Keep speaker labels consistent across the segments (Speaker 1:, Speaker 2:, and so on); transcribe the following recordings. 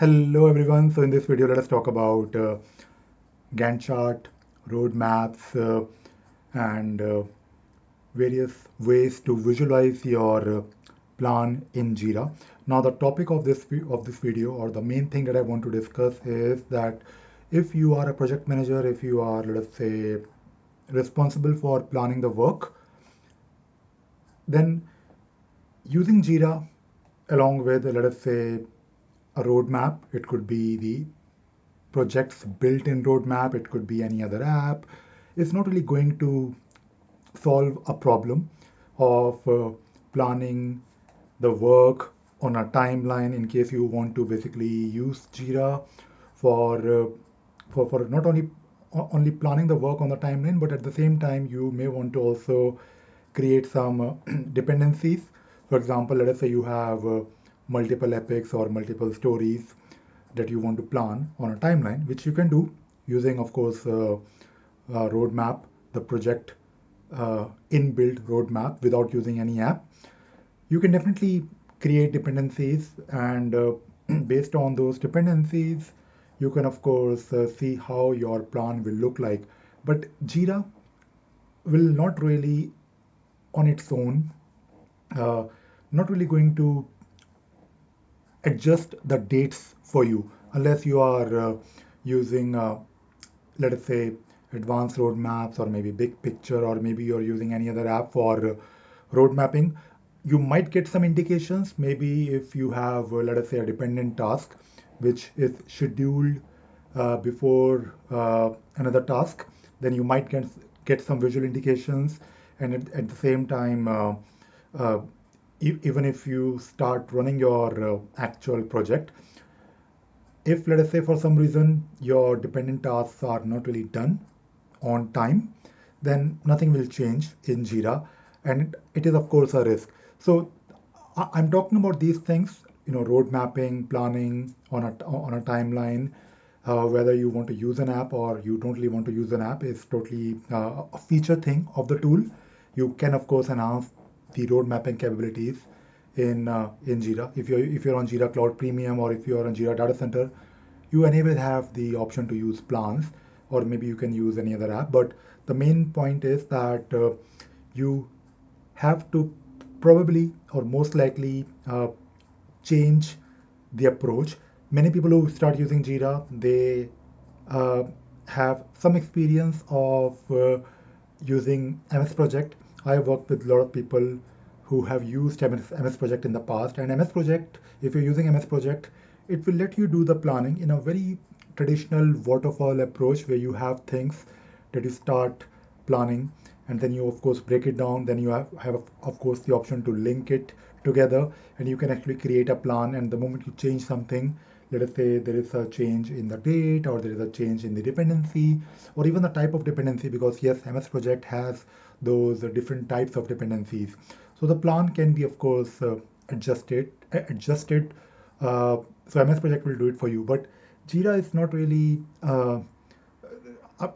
Speaker 1: Hello everyone. So in this video, let us talk about Gantt chart, roadmaps, and various ways to visualize your plan in Jira. Now, the topic of this video, or the main thing that I want to discuss, is that if you are a project manager, if you are, let us say, responsible for planning the work, then using Jira along with, let us say, a roadmap, it could be the project's built-in roadmap, it could be any other app. It's not really going to solve a problem of planning the work on a timeline in case you want to basically use Jira for for not only planning the work on the timeline, but at the same time you may want to also create some dependencies. For example, let us say you have multiple epics or multiple stories that you want to plan on a timeline, which you can do using, of course, roadmap, the project inbuilt roadmap without using any app. You can definitely create dependencies, and based on those dependencies, you can, of course, see how your plan will look like. But Jira will not really, on its own, uh, not really going to adjust the dates for you unless you are using, let us say, advanced roadmaps or maybe big picture, or maybe you're using any other app for road mapping. You might get some indications. Maybe if you have, let us say, a dependent task which is scheduled before another task, then you might get some visual indications. And at the same time, uh, even if you start running your actual project, if, let us say, for some reason your dependent tasks are not really done on time, then nothing will change in Jira, and it is, of course, a risk. So I'm talking about these things, road mapping, planning on a timeline. Whether you want to use an app or you don't really want to use an app is totally a feature thing of the tool. You can, of course, enhance the road mapping capabilities in Jira. If you're on Jira Cloud Premium, or if you're on Jira Data Center, you enable have the option to use plans, or maybe you can use any other app. But the main point is that you have to probably, or most likely, change the approach. Many people who start using Jira, they uh, have some experience of using MS Project. I worked with a lot of people who have used MS Project in the past. And MS Project, if you're using MS Project, it will let you do the planning in a very traditional waterfall approach where you have things that you start planning, and then you, of course, break it down. Then you have of course, the option to link it together, and you can actually create a plan. And the moment you change something, let us say there is a change in the date, or there is a change in the dependency, or even the type of dependency, because yes, MS Project has those different types of dependencies. So the plan can be, of course, adjusted. So MS Project will do it for you. But Jira is not really. I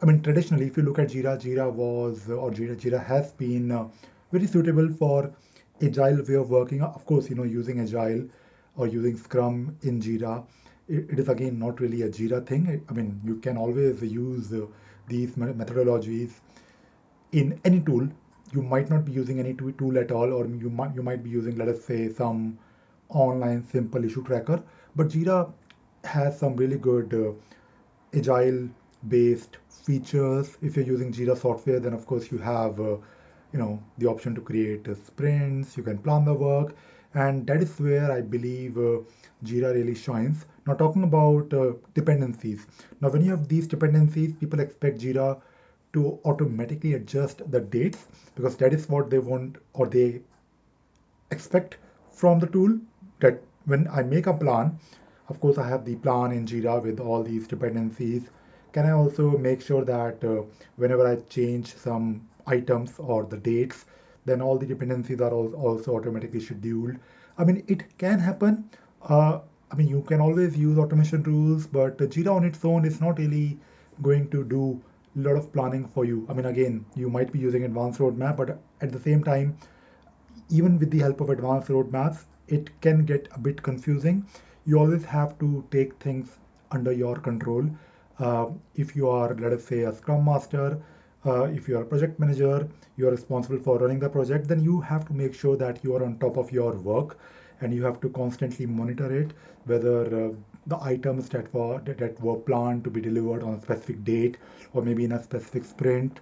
Speaker 1: mean, traditionally, if you look at Jira, Jira has been very suitable for agile way of working. Of course, using agile or using Scrum in Jira, it is again not really a Jira thing. I mean, you can always use these methodologies in any tool. You might not be using any tool at all, or you might be using, let us say, some online simple issue tracker. But Jira has some really good agile based features. If you're using Jira software, then of course you have the option to create sprints. You can plan the work, and that is where I believe Jira really shines. Now, talking about dependencies. Now, when you have these dependencies, people expect Jira to automatically adjust the dates, because that is what they want, or they expect from the tool. That when I make a plan, of course, I have the plan in Jira with all these dependencies. Can I also make sure that whenever I change some items or the dates, then all the dependencies are also automatically scheduled? I mean, it can happen. I mean, you can always use automation tools, but Jira on its own is not really going to do a lot of planning for you. I mean, again, you might be using advanced roadmap, but at the same time, even with the help of advanced roadmaps, it can get a bit confusing. You always have to take things under your control. If you are, let us say, a scrum master, if you are a project manager, you are responsible for running the project, then you have to make sure that you are on top of your work, and you have to constantly monitor it, whether the items that were planned to be delivered on a specific date or maybe in a specific sprint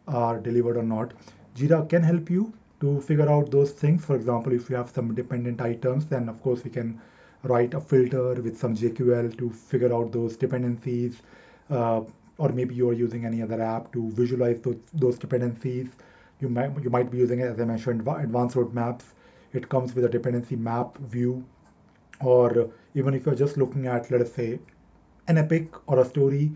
Speaker 1: are delivered or not. Jira can help you to figure out those things. For example, if you have some dependent items, then of course we can write a filter with some JQL to figure out those dependencies. Or maybe you're using any other app to visualize those dependencies. You might be using, as I mentioned, advanced roadmaps. It comes with a dependency map view. Or even if you're just looking at, let us say, an epic or a story,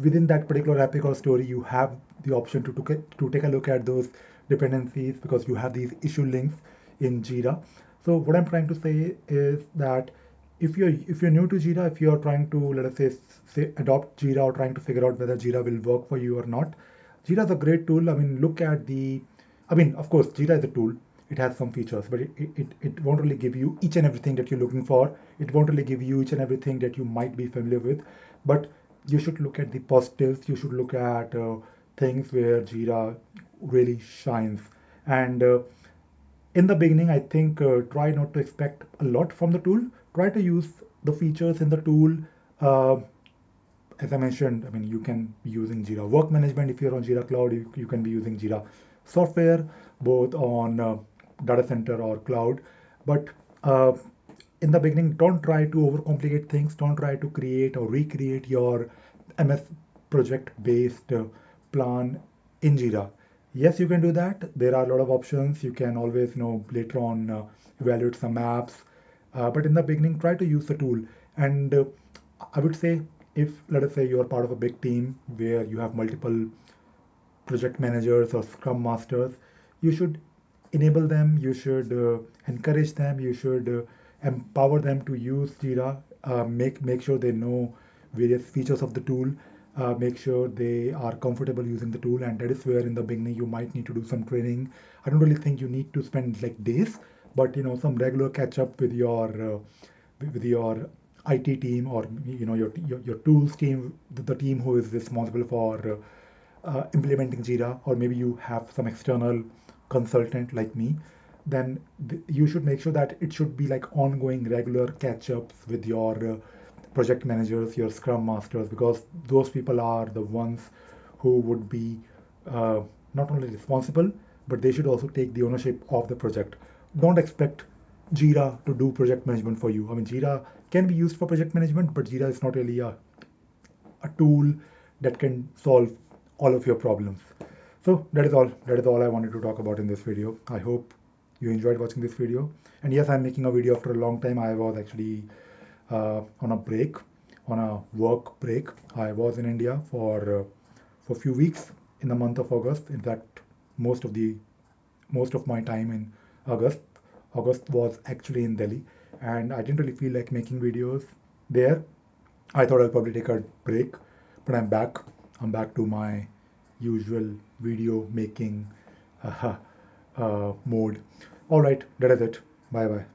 Speaker 1: within that particular epic or story, you have the option to take a look at those dependencies, because you have these issue links in Jira. So what I'm trying to say is that if you're new to Jira, if you're trying to, let us say adopt Jira, or trying to figure out whether Jira will work for you or not, Jira is a great tool. I mean, look at the, I mean, of course, Jira is a tool. It has some features, but it won't really give you each and everything that you're looking for. It won't really give you each and everything that you might be familiar with. But you should look at the positives. You should look at things where Jira really shines. And in the beginning, I think try not to expect a lot from the tool. Try to use the features in the tool. Uh, as I mentioned, I mean, you can be using Jira Work Management if you're on Jira Cloud. You can be using Jira Software, both on data center or cloud. But uh, in the beginning, don't try to overcomplicate things. Don't try to create or recreate your MS project-based plan in Jira. Yes, you can do that. There are a lot of options. You can always, later on evaluate some apps. But in the beginning, try to use the tool. And I would say, if let us say you are part of a big team where you have multiple project managers or scrum masters, you should enable them, you should encourage them, you should empower them to use Jira. Make sure they know various features of the tool. Make sure they are comfortable using the tool, and that is where in the beginning you might need to do some training. I don't really think you need to spend like days, but some regular catch up with your IT team, or your tools team, the team who is responsible for implementing Jira, or maybe you have some external consultant like me. Then you should make sure that it should be like ongoing, regular catch-ups with your project managers, your scrum masters, because those people are the ones who would be uh, not only responsible, but they should also take the ownership of the project. Don't expect Jira to do project management for you. I mean, Jira can be used for project management, but Jira is not really a tool that can solve all of your problems. So that is all. That is all I wanted to talk about in this video. I hope you enjoyed watching this video. And yes, I'm making a video after a long time. I was actually on a break, on a work break. I was in India for a few weeks in the month of August. In fact, most of the most of my time in August. August was actually in Delhi, and I didn't really feel like making videos there. I thought I'll probably take a break, but I'm back. I'm back to my usual video making mode. All right, that is it. Bye bye.